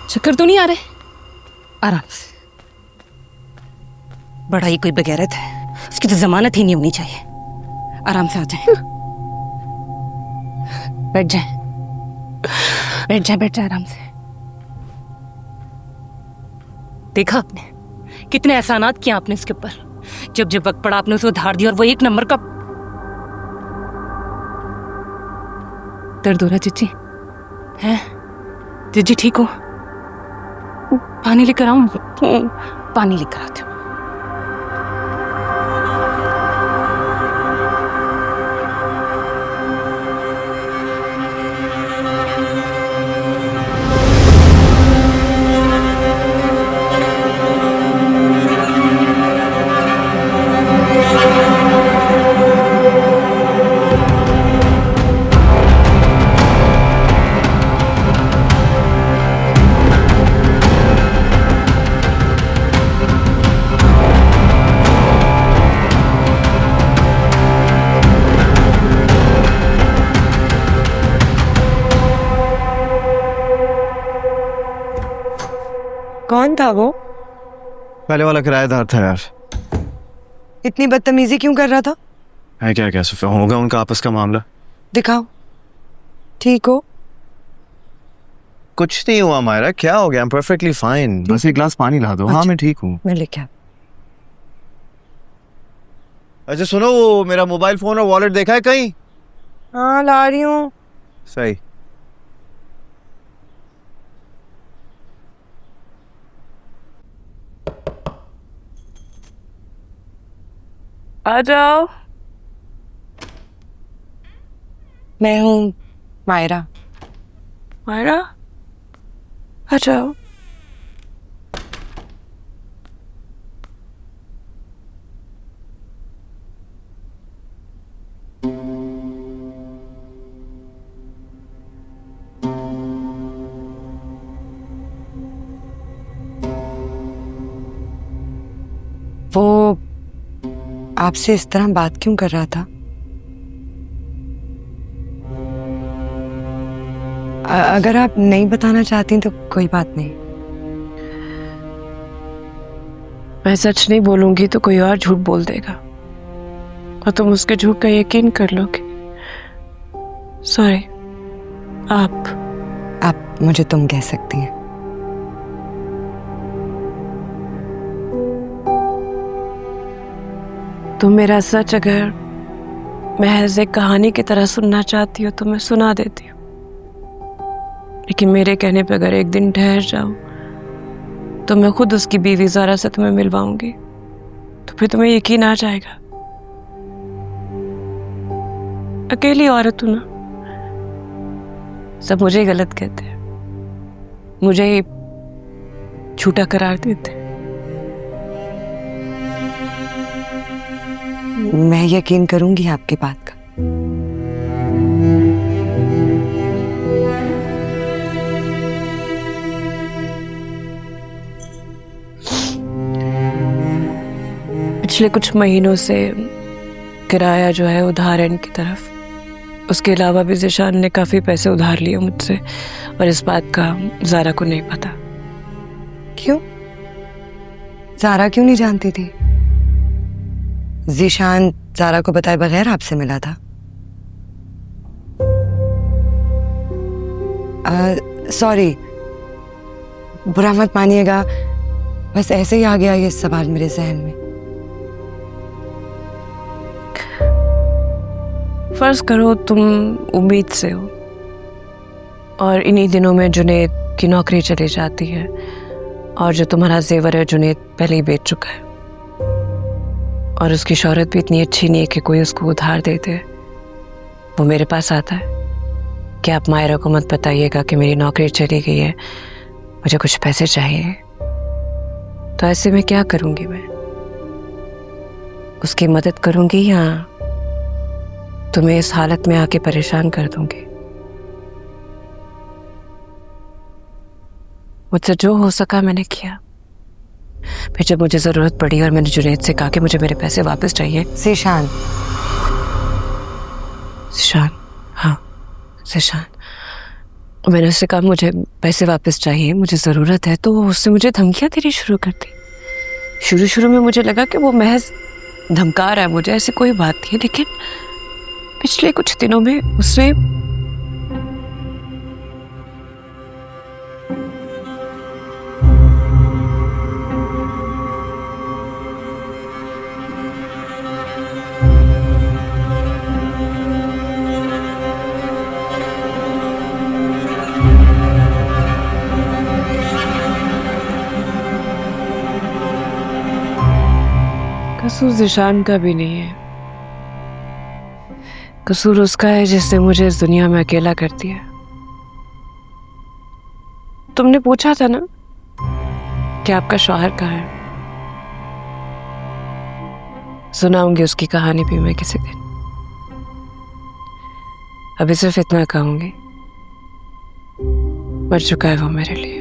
चक्कर तो नहीं आ रहे? आराम से। बड़ा ही कोई बेगैरत है, उसकी तो जमानत ही नहीं होनी चाहिए। आराम से आ जाए। बैठ जाए, बैठ जाए, बैठ जाए आराम से। देखा आपने कितने एहसानात किए आपने इसके ऊपर। जब जब वक्त पड़ा आपने उसे उधार दिया, और वो एक नंबर का दर्द हो रहा। जीजी है? जीजी ठीक हो? पानी लेकर आऊं? पानी लेकर आती हूँ। कौन था वो? पहले वाला किराएदार था यार। इतनी बदतमीजी क्यों कर रहा था? है क्या क्या सुफिया, होगा उनका आपस का मामला। दिखाओ, ठीक हो? कुछ नहीं हुआ मायरा, क्या हो गया? I'm perfectly fine। बस एक गिलास पानी ला दो। हाँ मैं ठीक हूँ। मैं लेके आ। अच्छा सुनो, वो मेरा मोबाइल फोन और वॉलेट देखा है कहीं? हाँ ला रही हूँ। सही। आ जाओ। मैं हूँ मायरा। मायरा, आ जाओ। वो आपसे इस तरह बात क्यों कर रहा था? अगर आप नहीं बताना चाहती तो कोई बात नहीं। मैं सच नहीं बोलूंगी तो कोई और झूठ बोल देगा, और तुम उसके झूठ का यकीन कर लोगे। सॉरी। आप मुझे तुम कह सकती हैं। तुम मेरा सच अगर महज एक कहानी की तरह सुनना चाहती हो तो मैं सुना देती हूँ, लेकिन मेरे कहने पे अगर एक दिन ठहर जाओ तो मैं खुद उसकी बीवी ज़ारा से तुम्हें मिलवाऊंगी, तो फिर तुम्हें यकीन आ जाएगा। अकेली औरत हूं ना, सब मुझे ही गलत कहते हैं, मुझे ही झूठा करार देते हैं। मैं यकीन करूंगी आपकी बात का। पिछले कुछ महीनों से किराया जो है उधार है इनकी तरफ। उसके अलावा भी ज़िशान ने काफ़ी पैसे उधार लिए मुझसे, और इस बात का ज़ारा को नहीं पता। क्यों? ज़ारा क्यों नहीं जानती थी? ज़िशान ज़ारा को बताए बगैर आपसे मिला था। सॉरी, बुरा मत मानिएगा, बस ऐसे ही आ गया ये सवाल मेरे जहन में। फर्ज करो तुम उम्मीद से हो और इन्हीं दिनों में जुनेद की नौकरी चली जाती है, और जो तुम्हारा जेवर है जुनेद पहले ही बेच चुका है, और उसकी शोहरत भी इतनी अच्छी नहीं है कि कोई उसको उधार दे दे। वो मेरे पास आता है कि आप मायरा को मत बताइएगा कि मेरी नौकरी चली गई है, मुझे कुछ पैसे चाहिए। तो ऐसे में क्या करूंगी मैं? उसकी मदद करूंगी या तुम्हें इस हालत में आके परेशान कर दूंगी? मुझसे जो हो सका मैंने किया। फिर जब मुझे जरूरत पड़ी और मैंने जुनैद से कहा कि मुझे मेरे पैसे वापस चाहिए। ज़िशान। ज़िशान, हाँ ज़िशान। मैंने उससे कहा मुझे पैसे वापस चाहिए, मुझे ज़रूरत है, तो वो उससे मुझे धमकियाँ देनी शुरू कर दी। शुरू शुरू में मुझे लगा कि वो महज धमका रहा है मुझे, ऐसी कोई बात नहीं है, लेकिन पिछले कुछ दिनों में उसने कसूर जिशान का भी नहीं है, कसूर उसका है जिसने मुझे इस दुनिया में अकेला कर दिया। तुमने पूछा था ना कि आपका शौहर कहाँ है, सुनाऊंगी उसकी कहानी भी मैं किसी दिन। अभी सिर्फ इतना कहूंगी, मर चुका है वो मेरे लिए।